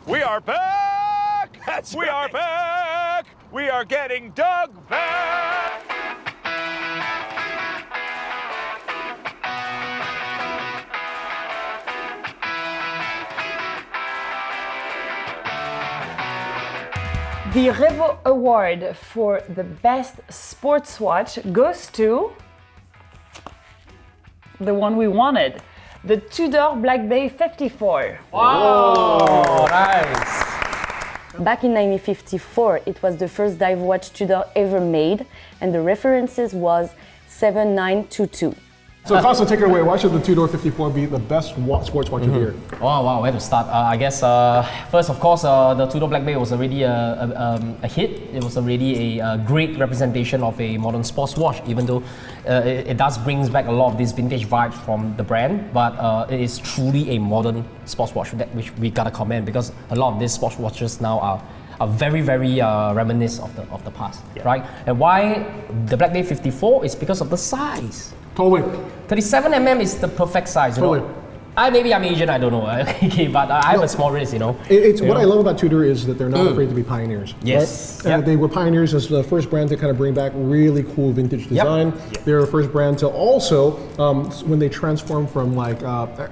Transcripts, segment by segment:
We are back! We are back! We are getting Doug back! The Revo Award for the best sports watch goes to the one we wanted, the Tudor Black Bay 54. Wow, nice. Back in 1954, it was the first dive watch Tudor ever made, and the references was 7922. So Costa, take it away. Why should the Tudor 54 be the best sports watch of the year? Oh wow, where to start? I guess first, of course, the Tudor Black Bay was already a hit. It was already a great representation of a modern sports watch, even though it does brings back a lot of these vintage vibes from the brand. But it is truly a modern sports watch which we gotta commend, because a lot of these sports watches now are very, very reminiscent of the past, right? And why the Black Bay 54 is because of the size. Totally. 37mm is the perfect size, you know. Maybe I'm Asian, I don't know. Okay, but I have a small wrist, you know. What I love about Tudor is that they're not afraid to be pioneers. Yes. Right? They were pioneers as the first brand to kind of bring back really cool vintage design. Yep. They were the first brand to also, when they transformed from like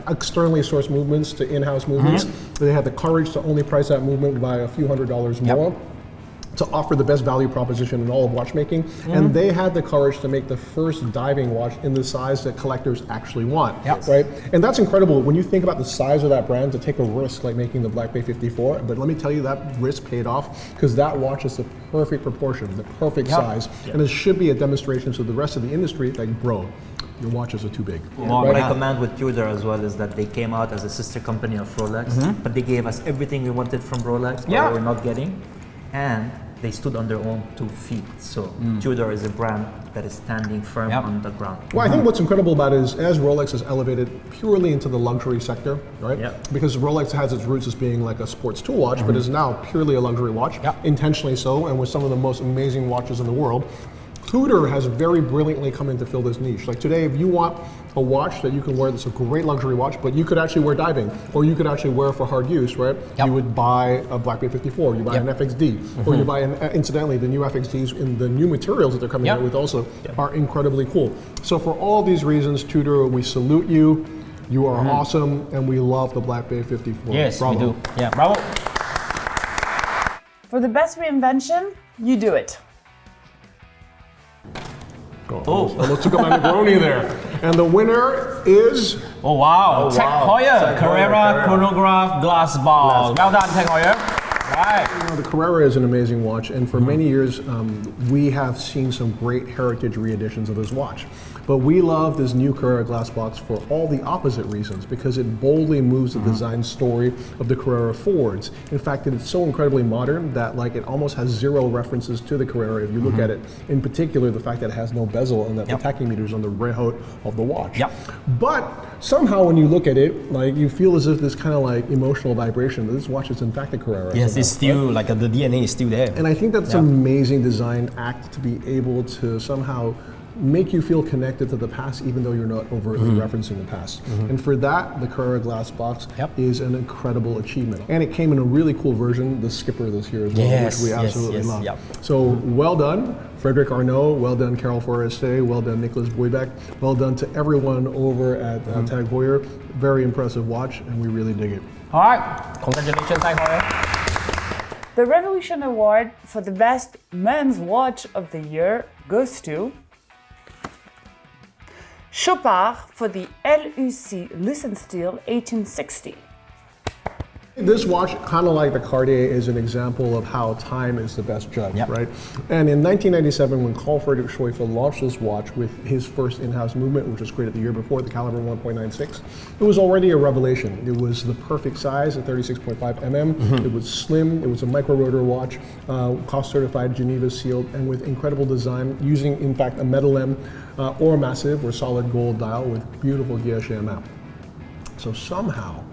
externally sourced movements to in-house movements, they had the courage to only price that movement by a few $100s more, to offer the best value proposition in all of watchmaking. And they had the courage to make the first diving watch in the size that collectors actually want, right? And that's incredible when you think about the size of that brand, to take a risk like making the Black Bay 54. But let me tell you, that risk paid off, because that watch is the perfect proportion, the perfect size. And it should be a demonstration to the rest of the industry, like, bro, your watches are too big. What I command with Tudor as well is that they came out as a sister company of Rolex, but they gave us everything we wanted from Rolex, but we're not getting. And they stood on their own 2 feet. So Tudor is a brand that is standing firm on the ground. Well, I think what's incredible about it is, as Rolex has elevated purely into the luxury sector, right? Because Rolex has its roots as being like a sports tool watch, but is now purely a luxury watch, intentionally so, and with some of the most amazing watches in the world. Tudor has very brilliantly come in to fill this niche. Like today, if you want a watch that you can wear that's a great luxury watch, but you could actually wear diving, or you could actually wear for hard use, right? You would buy a Black Bay 54, you buy an FXD, or you buy, incidentally, the new FXDs in the new materials that they're coming out with also are incredibly cool. So for all these reasons, Tudor, we salute you. You are awesome, and we love the Black Bay 54. Yes, bravo. we do. Yeah, bravo. For the best reinvention, you do it. Almost took up my Negroni there. And the winner is... Oh wow, Tech Heuer, Carrera Chronograph Glass Ball. Well done, Tech Heuer. Right. You know, the Carrera is an amazing watch, and for many years we have seen some great heritage re-editions of this watch. But we love this new Carrera glass box for all the opposite reasons, because it boldly moves the design story of the Carrera forwards. In fact, it's so incredibly modern that like it almost has zero references to the Carrera if you look at it. In particular, the fact that it has no bezel and that the tachymeter is on the rear of the watch. But somehow when you look at it, like you feel as if this kind of like emotional vibration that this watch is in fact a Carrera. Yes, it's still like the DNA is still there. And I think that's an amazing design act, to be able to somehow make you feel connected to the past, even though you're not overtly referencing the past. And for that, the Carrera glass box is an incredible achievement. And it came in a really cool version, the Skipper this year as well, which we absolutely love. So well done, Frederick Arnault, well done, Carol Forestier, well done, Nicholas Boybeck, well done to everyone over at Tag Heuer. Very impressive watch, and we really dig it. All right, congratulations, Tag Heuer. The Revolution Award for the best men's watch of the year goes to Chopard for the LUC Lucent Steel 1860. This watch, kind of like the Cartier, is an example of how time is the best judge, right? And in 1997, when Carl Friedrich Schäufer launched this watch with his first in-house movement, which was created the year before, the caliber 1.96, it was already a revelation. It was the perfect size at 36.5 mm. It was slim. It was a micro rotor watch, cost certified, Geneva sealed, and with incredible design, using, in fact, a metal M or massive or solid gold dial with beautiful guilloche map. So somehow,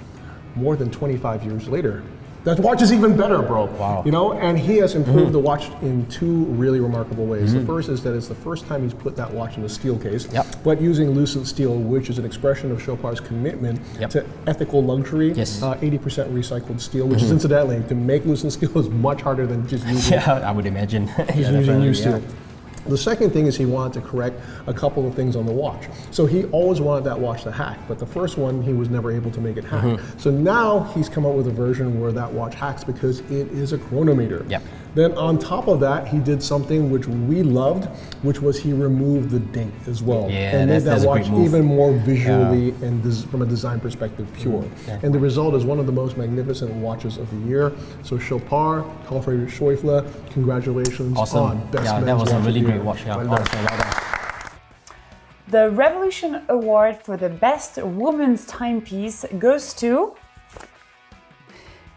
more than 25 years later, That watch is even better, bro. Wow. You know, and he has improved the watch in two really remarkable ways. The first is that it's the first time he's put that watch in a steel case, but using lucent steel, which is an expression of Chopard's commitment to ethical luxury. Yes. 80% recycled steel, which is incidentally, to make lucent steel is much harder than just using, I would imagine. using new steel. The second thing is he wanted to correct a couple of things on the watch. So he always wanted that watch to hack, but the first one he was never able to make it hack. So now he's come up with a version where that watch hacks because it is a chronometer. Yep. Then on top of that, he did something which we loved, which was he removed the date as well. Yeah, and made that that's a watch great move. even more visually and from a design perspective pure. And the result is one of the most magnificent watches of the year. So Chopard, Alfred Schäufele, congratulations on Best Men's that was a Watch really of the great Year. watch. Yeah. Well done. Awesome, well done. The Revolution Award for the Best Woman's Timepiece goes to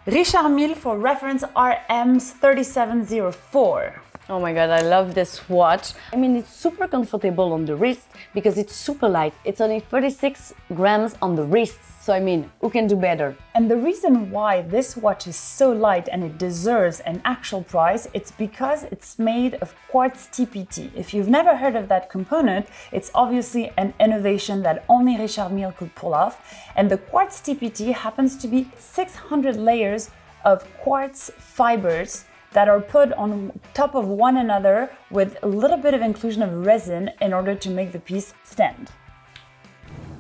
Richard Mille for reference RM's 3704. Oh my god, I love this watch. I mean, it's super comfortable on the wrist because it's super light. It's only 36 grams on the wrist. So I mean, who can do better? And the reason why this watch is so light and it deserves an actual prize, it's because it's made of quartz TPT. If you've never heard of that component, it's obviously an innovation that only Richard Mille could pull off. And the quartz TPT happens to be 600 layers of quartz fibers that are put on top of one another with a little bit of inclusion of resin in order to make the piece stand.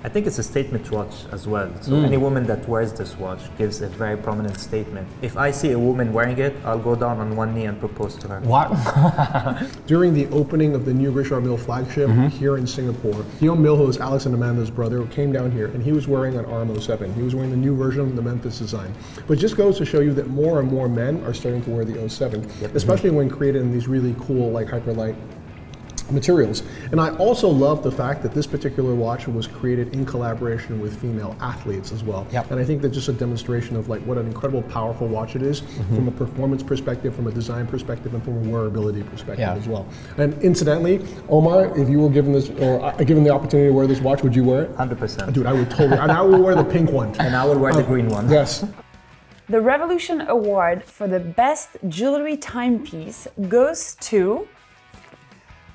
I think it's a statement watch as well. So any woman that wears this watch gives a very prominent statement. If I see a woman wearing it, I'll go down on one knee and propose to her. What? During the opening of the new Richard Mille flagship here in Singapore, Guillaume Mille, who is Alex and Amanda's brother, came down here and he was wearing an RM07. He was wearing the new version of the Memphis design. But it just goes to show you that more and more men are starting to wear the 07, especially when created in these really cool, like hyperlight materials. And I also love the fact that this particular watch was created in collaboration with female athletes as well. And I think that's just a demonstration of like what an incredible powerful watch it is from a performance perspective, from a design perspective, and from a wearability perspective as well. And incidentally, Omar, if you were given this or given the opportunity to wear this watch, would you wear it? 100%. Dude, I would totally. And I would wear the pink one. And I will wear the green one. Yes. The Revolution Award for the Best Jewelry Timepiece goes to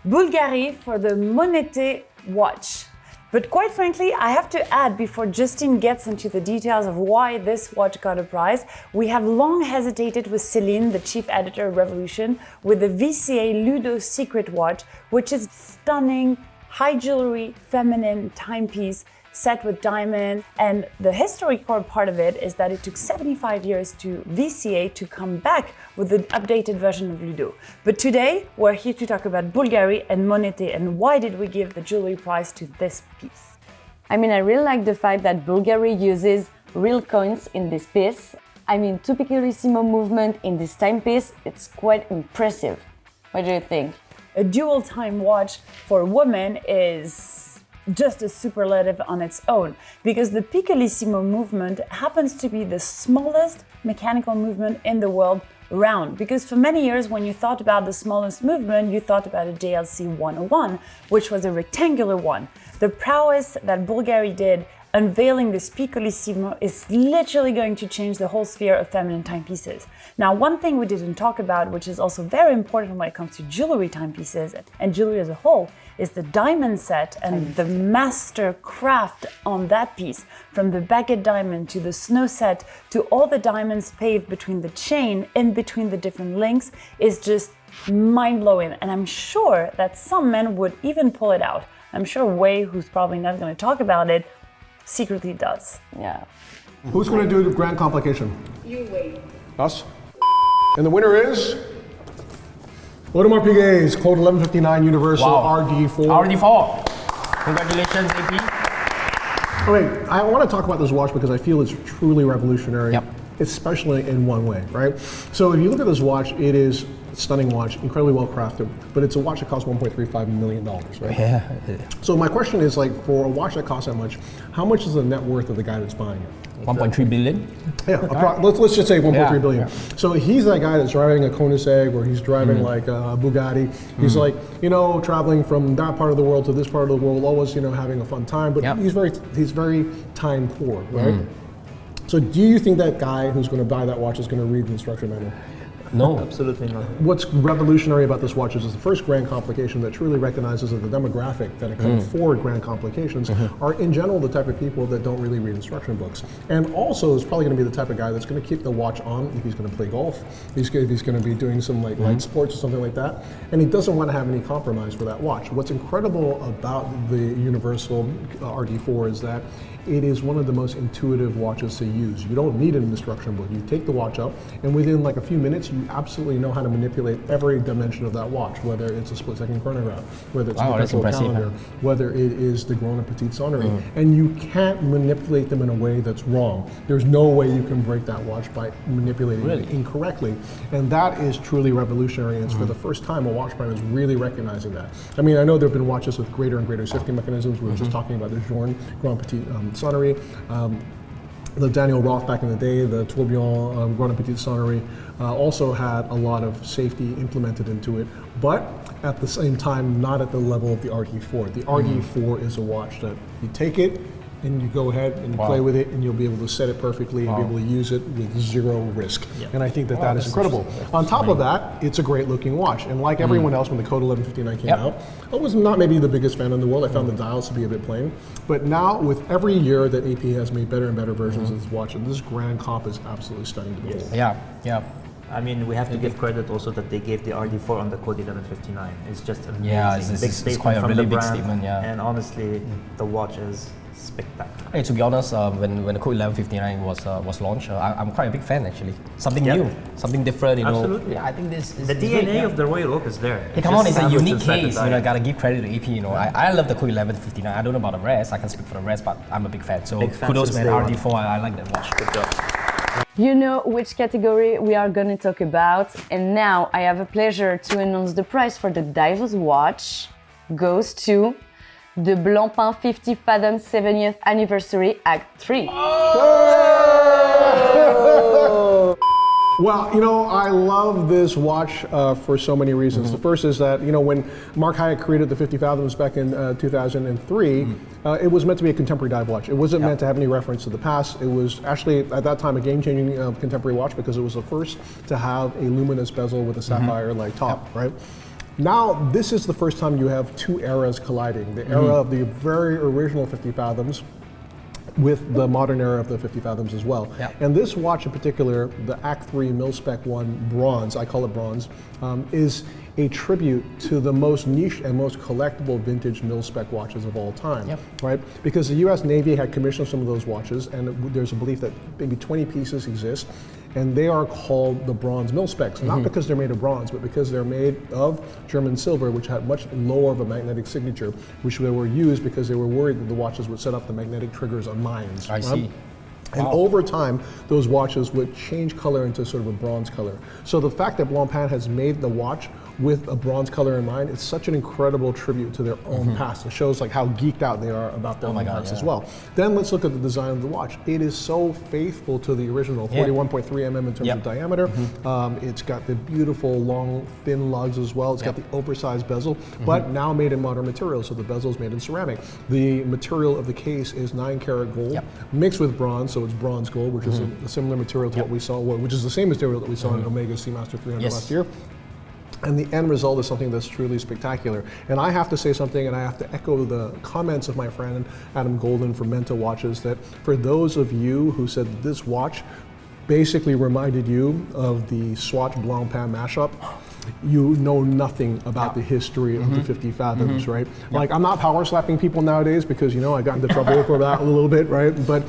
Bulgari for the Monete watch. But quite frankly, I have to add, before Justine gets into the details of why this watch got a prize, we have long hesitated with Céline, the chief editor of Revolution, with the VCA Ludo Secret watch, which is stunning, high jewelry, feminine timepiece set with diamond. And the historical part of it is that it took 75 years to VCA to come back with the updated version of Ludo. But today, we're here to talk about Bulgari and Monete and why did we give the jewelry prize to this piece. I mean, I really like the fact that Bulgari uses real coins in this piece. I mean, two piccolissimo movement in this timepiece, it's quite impressive. What do you think? A dual time watch for women is just a superlative on its own, because the piccolissimo movement happens to be the smallest mechanical movement in the world round. Because for many years, when you thought about the smallest movement, you thought about a JLC 101, which was a rectangular one. The prowess that Bulgari did unveiling this piccolissimo is literally going to change the whole sphere of feminine timepieces. Now, one thing we didn't talk about, which is also very important when it comes to jewelry timepieces and jewelry as a whole, is the diamond set and the master craft on that piece. From the baguette diamond to the snow set to all the diamonds paved between the chain, in between the different links, is just mind-blowing. And I'm sure that some men would even pull it out. I'm sure Wei, who's probably not going to talk about it, secretly does. Yeah. Who's going to do the grand complication? You wait. Us. And the winner is Audemars Piguet's Code 1159 Universal RD4. RD4. Congratulations, AP. Oh, wait, I want to talk about this watch because I feel it's truly revolutionary, especially in one way, right? So if you look at this watch, it is a stunning watch, incredibly well crafted, but it's a watch that costs $1.35 million, right? Yeah. So my question is, like, for a watch that costs that much, how much is the net worth of the guy that's buying it? 1.3 billion? Yeah, let's just say 1.3 billion. Yeah. So he's that guy that's driving a Koenigsegg or he's driving like a Bugatti. He's like, you know, traveling from that part of the world to this part of the world, always, you know, having a fun time. But he's very time poor, right? So do you think that guy who's going to buy that watch is going to read the instruction manual? No. Absolutely not. What's revolutionary about this watch is it's the first grand complication that truly recognizes that the demographic that it can afford grand complications are in general the type of people that don't really read instruction books. And also is probably going to be the type of guy that's going to keep the watch on if he's going to play golf, if he's going to be doing some like light sports or something like that, and he doesn't want to have any compromise for that watch. What's incredible about the Universal RD4 is that it is one of the most intuitive watches to use. You don't need an instruction book. You take the watch up, and within like a few minutes, you absolutely know how to manipulate every dimension of that watch, whether it's a split-second chronograph, whether it's a perpetual calendar, whether it is the Grand and Petite Sonnerie, and you can't manipulate them in a way that's wrong. There's no way you can break that watch by manipulating it incorrectly, and that is truly revolutionary, and it's for the first time a watch brand is really recognizing that. I mean, I know there have been watches with greater and greater sifting mechanisms. We were just talking about the Journe Grand Petite Sonnerie, the Daniel Roth back in the day, the Tourbillon Grand and Petite Sonnerie also had a lot of safety implemented into it, but at the same time, not at the level of the RD4. The RD4 is a watch that you take it, and you go ahead and you play with it, and you'll be able to set it perfectly and be able to use it with zero risk. And I think that that is incredible. On top of that, it's a great looking watch. And like everyone else, when the Code 1159 came out, I was not maybe the biggest fan in the world. I found the dials to be a bit plain. But now, with every year that AP has made better and better versions of this watch, and this grand comp is absolutely stunning to behold. Yeah. I mean, we have to give credit also that they gave the RD4 on the Code 1159. It's just an amazing big statement it's quite a from really the big brand. statement, And honestly, the watch is spectacular. Hey, to be honest, when the Code 1159 was launched, I'm quite a big fan actually. Something new, something different, you know. Absolutely. Yeah, I think this is The great, DNA of the Royal Oak is there. Hey, come on, it's a sandwiched unique inside the case. You know, dial. I gotta give credit to AP. You know, I love the Code 1159. I don't know about the rest. I can speak for the rest, but I'm a big fan. So Big fan kudos, since man. day one. RD4, I like that watch. Good job. You know which category we are going to talk about, and now I have a pleasure to announce the prize for the Divers watch goes to the Blancpain 50 Fathom 70th Anniversary Act 3. Well, you know, I love this watch for so many reasons. The first is that, you know, when Mark Hyatt created the 50 Fathoms back in 2003, it was meant to be a contemporary dive watch. It wasn't meant to have any reference to the past. It was actually, at that time, a game-changing contemporary watch because it was the first to have a luminous bezel with a sapphire-like top, right? Now, this is the first time you have two eras colliding. The era of the very original 50 Fathoms with the modern era of the 50 Fathoms as well. And this watch in particular, the Act 3 Mil-Spec 1 Bronze, I call it Bronze, is a tribute to the most niche and most collectible vintage mil-spec watches of all time, right? Because the US Navy had commissioned some of those watches, and there's a belief that maybe 20 pieces exist, and they are called the bronze mil-specs, not because they're made of bronze, but because they're made of German silver, which had much lower of a magnetic signature, which they were used because they were worried that the watches would set off the magnetic triggers on mines. I see. And over time, those watches would change color into sort of a bronze color. So the fact that Blancpain has made the watch with a bronze color in mind, it's such an incredible tribute to their own past. It shows like how geeked out they are about their own past as well. Then let's look at the design of the watch. It is so faithful to the original, 41.3 mm in terms of diameter. It's got the beautiful long thin lugs as well. It's got the oversized bezel, but now made in modern materials. So the bezel is made in ceramic. The material of the case is 9-karat gold mixed with bronze, so it's bronze gold, which is a similar material to what we saw, which is the same material that we saw in Omega Seamaster 300 last year. And the end result is something that's truly spectacular. And I have to say something, and I have to echo the comments of my friend Adam Golden from Menta Watches, that for those of you who said that this watch basically reminded you of the Swatch Blancpain mashup, you know nothing about the history of the 50 Fathoms, right? Like, I'm not power slapping people nowadays because, you know, I got into trouble for that a little bit, right? But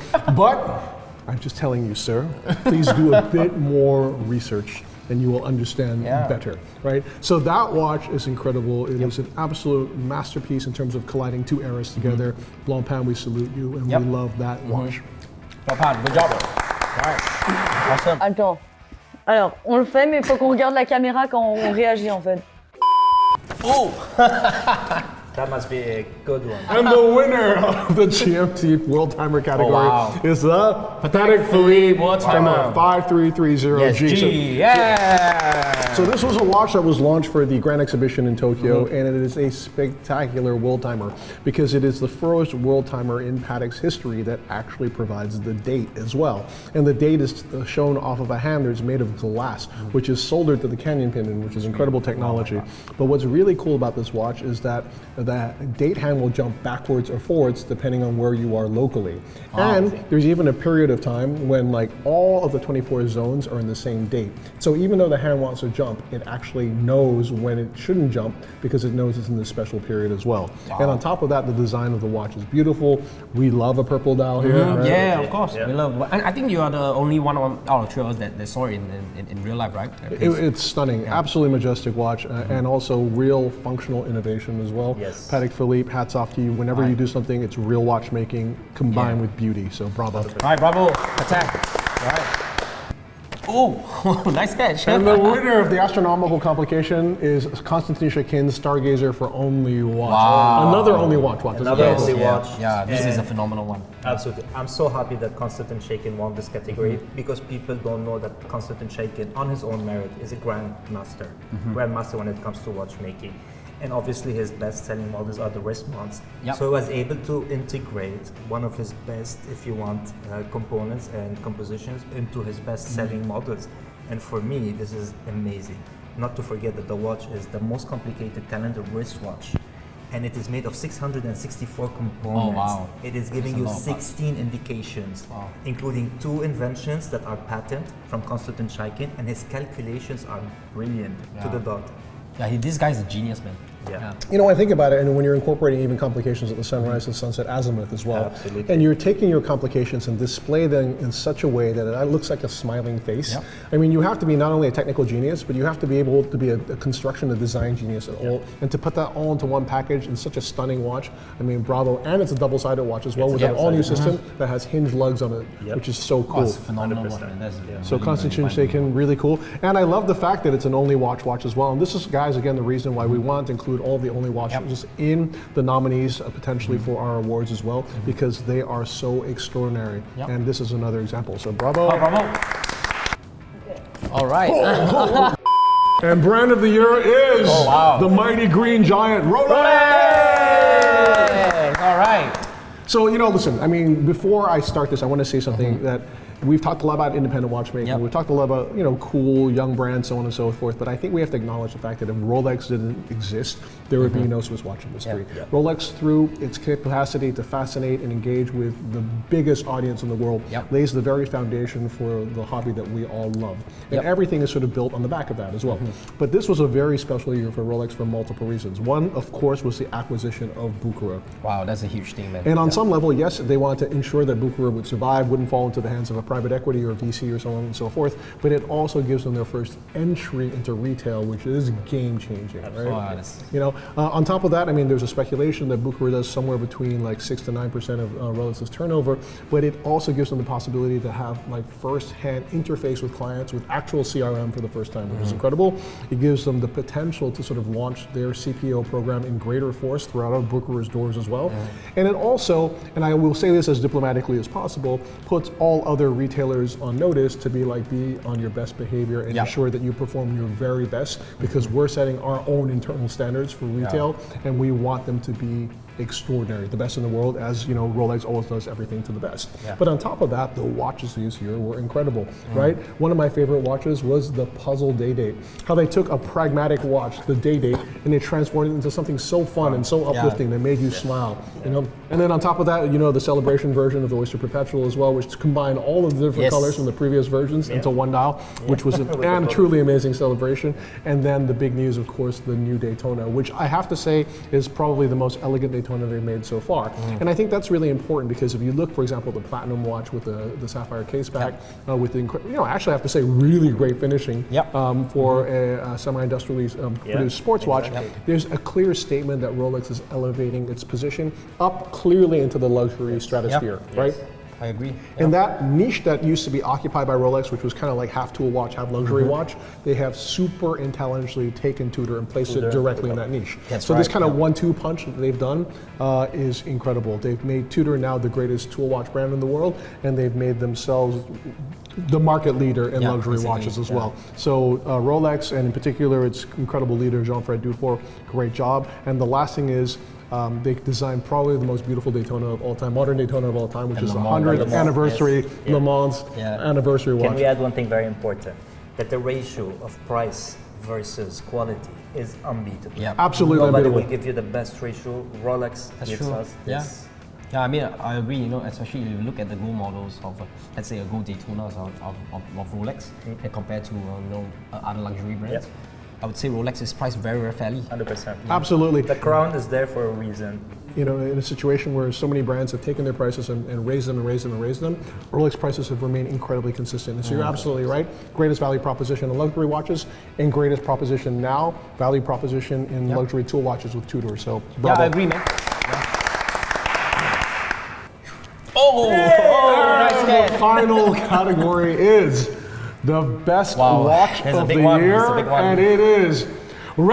I'm just telling you, sir, please do a bit more research and you will understand better, right? So that watch is incredible. It is an absolute masterpiece in terms of colliding two eras together. Blancpain, we salute you, and we love that watch. Blancpain, good job. Nice. Awesome. Attends. Alors, on le fait, mais il faut qu'on regarde la caméra quand on réagit en fait. Oh! That must be a good one. And the winner of the GMT World Timer category is the Patek Philippe World Timer 5330G. So this was a watch that was launched for the Grand Exhibition in Tokyo, and it is a spectacular world timer because it is the first world timer in Patek's history that actually provides the date as well. And the date is shown off of a hand that's made of glass, which is soldered to the canyon pinion, which is incredible technology. But what's really cool about this watch is that the date hand will jump backwards or forwards depending on where you are locally. And there's even a period of time when like all of the 24 zones are in the same date. So even though the hand wants to jump, it actually knows when it shouldn't jump because it knows it's in this special period as well. And on top of that, the design of the watch is beautiful. We love a purple dial here. Right? Yeah, of course. We love. And I think you are the only one out of three of us that saw it in real life, right? It's stunning. Absolutely majestic watch, and also real functional innovation as well. Yes. Patek Philippe, hats off to you. Whenever you do something, it's real watchmaking combined with beauty. So bravo. All right, bravo. Attack. All right. Oh, nice catch. And the winner of the astronomical complication is Konstantin Shekin's Stargazer for Only Watch. Wow. Another Only Watch. Another Only Watch. Yeah, this is a phenomenal one. Absolutely. I'm so happy that Konstantin Shekin won this category because people don't know that Konstantin Shekin, on his own merit, is a grandmaster. Grandmaster when it comes to watchmaking. And obviously his best-selling models are the wristbands. So he was able to integrate one of his best, if you want, components and compositions into his best-selling models. And for me, this is amazing. Not to forget that the watch is the most complicated calendar wristwatch. And it is made of 664 components. It is giving you 16 indications, including 2 inventions that are patent from Konstantin Shekin, and his calculations are brilliant to the dot. Yeah, this guy's a genius, man. Yeah. You know, I think about it, and when you're incorporating even complications at the sunrise and sunset azimuth as well, Absolutely. and you're taking your complications and display them in such a way that it looks like a smiling face. I mean, you have to be not only a technical genius, but you have to be able to be a construction, a design genius at all, and to put that all into one package in such a stunning watch. I mean, bravo! And it's a double-sided watch as well, with an all-new system that has hinged lugs on it, which is so cool. That's phenomenal watch, man. That's So Konstantin Shekin, really cool. And I love the fact that it's an only watch as well. And this is, guys, again, the reason why we want to include all the only watches in the nominees potentially for our awards as well, because they are so extraordinary. And this is another example. So bravo. Bravo. All right. And brand of the year is the mighty green giant Rolex. All right. So, you know, listen, I mean, before I start this, I want to say something that we've talked a lot about independent watchmaking. We've talked a lot about, you know, cool young brands, so on and so forth. But I think we have to acknowledge the fact that if Rolex didn't exist, there would be no Swiss watch industry. Rolex, through its capacity to fascinate and engage with the biggest audience in the world, lays the very foundation for the hobby that we all love. And everything is sort of built on the back of that as well. But this was a very special year for Rolex for multiple reasons. One, of course, was the acquisition of Bucherer. Wow, that's a huge thing, man. And on some level, yes, they wanted to ensure that Bucherer would survive, wouldn't fall into the hands of a private equity or VC or so on and so forth, but it also gives them their first entry into retail, which is game-changing, right? You know, on top of that, I mean, there's a speculation that Bucherer does somewhere between like 6 to 9% of Rolex's turnover, but it also gives them the possibility to have like first-hand interface with clients with actual CRM for the first time, which is incredible. It gives them the potential to sort of launch their CPO program in greater force throughout Bucherer's doors as well. And it also, and I will say this as diplomatically as possible, puts all other retailers on notice to be on your best behavior and ensure that you perform your very best, because we're setting our own internal standards for retail and we want them to be extraordinary, the best in the world, as you know, Rolex always does everything to the best. But on top of that, the watches this year were incredible, right? One of my favorite watches was the Puzzle Day Date. How they took a pragmatic watch, the Day Date, and they transformed it into something so fun and so uplifting that made you smile, you know? And then on top of that, you know, the celebration version of the Oyster Perpetual as well, which combined all of the different colors from the previous versions into one dial, which was a truly amazing celebration. And then the big news, of course, the new Daytona, which I have to say is probably the most elegant Daytona they've made so far. And I think that's really important, because if you look, for example, at the Platinum watch with the sapphire case back, with the, you know, actually I have to say really great finishing for a semi-industrially produced sports watch, there's a clear statement that Rolex is elevating its position up clearly into the luxury stratosphere, right? I agree. And that niche that used to be occupied by Rolex, which was kind of like half tool watch, half luxury watch, they have super intelligently taken Tudor and placed it directly in that niche. That's so this right, kind of 1-2 punch that they've done is incredible. They've made Tudor now the greatest tool watch brand in the world, and they've made themselves the market leader in luxury basically, watches as well. So Rolex, and in particular its incredible leader, Jean-Fred Dufour, great job. And the last thing is, they designed probably the most beautiful Daytona of all time, modern Daytona of all time, which is the 100th anniversary Le Mans anniversary watch. Can we add one thing very important? That the ratio of price versus quality is unbeatable. Yeah. Absolutely Nobody unbeatable. will give you the best ratio. Rolex gives true. us this. Yeah, I mean, I agree, you know, especially if you look at the gold models of, let's say, a gold Daytona of Rolex, and compared to, other luxury brands. Yep. I would say Rolex is priced very, very fairly. 100%. Absolutely. The crown is there for a reason. You know, in a situation where so many brands have taken their prices and raised them and raised them and raised them, Rolex prices have remained incredibly consistent. And so you're absolutely right. Greatest value proposition in luxury watches, and greatest proposition now, value proposition in luxury tool watches with Tudor. So, bravo. Yeah, I agree, man. The final category is the best watch There's a of big the one. year, There's a big one. and it is the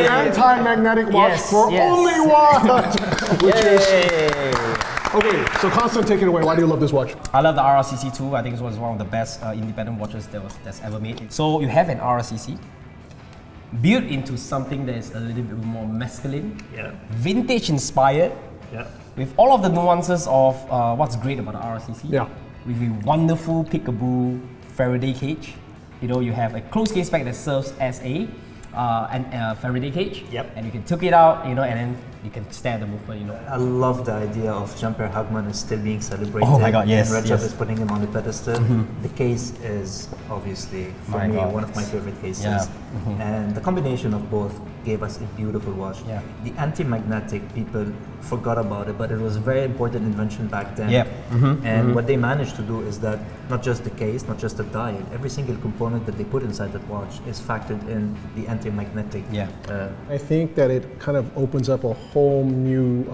anti-magnetic watch for only watch, which is okay. So, Constant, take it away. Why do you love this watch? I love the RRCC too. I think it was one of the best independent watches that's ever made. So you have an RRCC built into something that is a little bit more masculine, vintage inspired, with all of the nuances of what's great about the RRCC. Yeah. With a wonderful peekaboo Faraday cage. You know, you have a closed case back that serves as a Faraday cage. Yep. And you can took it out, you know, and then you can stare at the movement, you know. I love the idea of Jean-Pierre Hagman is still being celebrated. Oh my God, yes, And Rajab yes. is putting him on the pedestal. The case is obviously, for My me, God, one of my yes. favorite cases. Yeah. And the combination of both gave us a beautiful watch. Yeah. The anti-magnetic, people forgot about it, but it was a very important invention back then. Yeah. And what they managed to do is that not just the case, not just the dial, every single component that they put inside that watch is factored in the anti-magnetic. Yeah. I think that it kind of opens up a whole new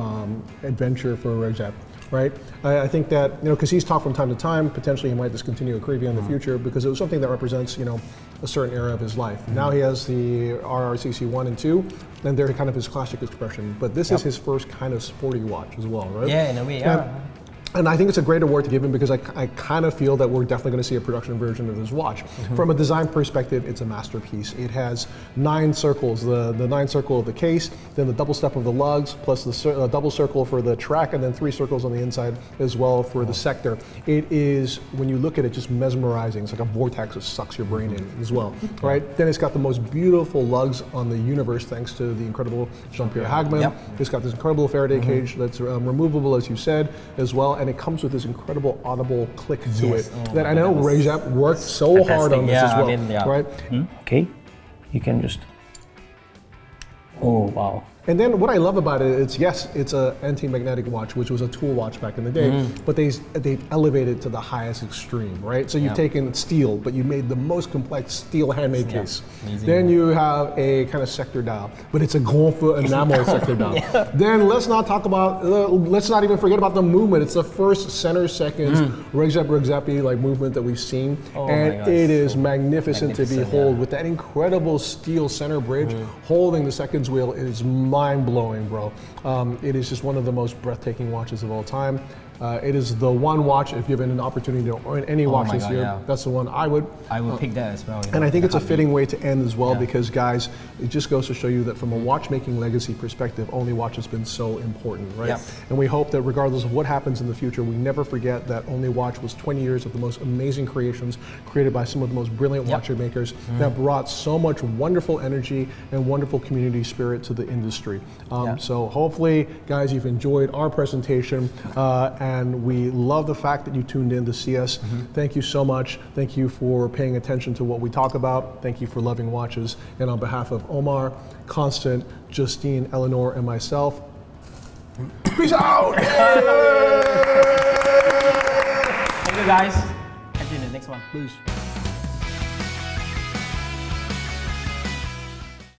adventure for Rajab, right? I think that, you know, because he's talked from time to time, potentially he might discontinue Akrivia in the future because it was something that represents, you know, a certain era of his life. Now he has the RRCC 1 and 2, and they're kind of his classic expression. But this is his first kind of sporty watch as well, right? Yeah, in a way, yeah. And I think it's a great award to give him because I kind of feel that we're definitely going to see a production version of this watch. From a design perspective, it's a masterpiece. It has 9 circles, the 9 circle of the case, then the double step of the lugs, plus the double circle for the track, and then 3 circles on the inside as well for the sector. It is, when you look at it, just mesmerizing. It's like a vortex that sucks your brain in as well, right? Then it's got the most beautiful lugs on the universe thanks to the incredible Jean-Pierre Hagman. Yep. It's got this incredible Faraday cage that's removable, as you said, as well. And it comes with this incredible audible click to it that I know Rajab worked so hard on this as well, right? Okay, you can just. Oh wow. And then what I love about it is, yes, it's an anti-magnetic watch, which was a tool watch back in the day, but they've elevated to the highest extreme, right? So you've taken steel, but you made the most complex steel handmade case. Amazing. Then you have a kind of sector dial, but it's a gonfle enamel sector dial. Then let's not even forget about the movement. It's the first center seconds Rajab like movement that we've seen, and God, it it's is magnificent to behold with that incredible steel center bridge holding the seconds wheel. It is mind-blowing, bro. It is just one of the most breathtaking watches of all time. It is the one watch, if given an opportunity to own any watch this year, that's the one I would pick that as well. You know, and I think it's a fitting way to end as well because, guys, it just goes to show you that from a watchmaking legacy perspective, only watch has been so important, right? Yep. And we hope that regardless of what happens in the future, we never forget that only watch was 20 years of the most amazing creations created by some of the most brilliant watchmakers that brought so much wonderful energy and wonderful community spirit to the industry. So hopefully, guys, you've enjoyed our presentation and we love the fact that you tuned in to see us. Thank you so much. Thank you for paying attention to what we talk about. Thank you for loving watches. And on behalf of Omar, Constant, Justine, Eleanor, and myself, peace out! Thank you guys. Catch you in the next one. Peace.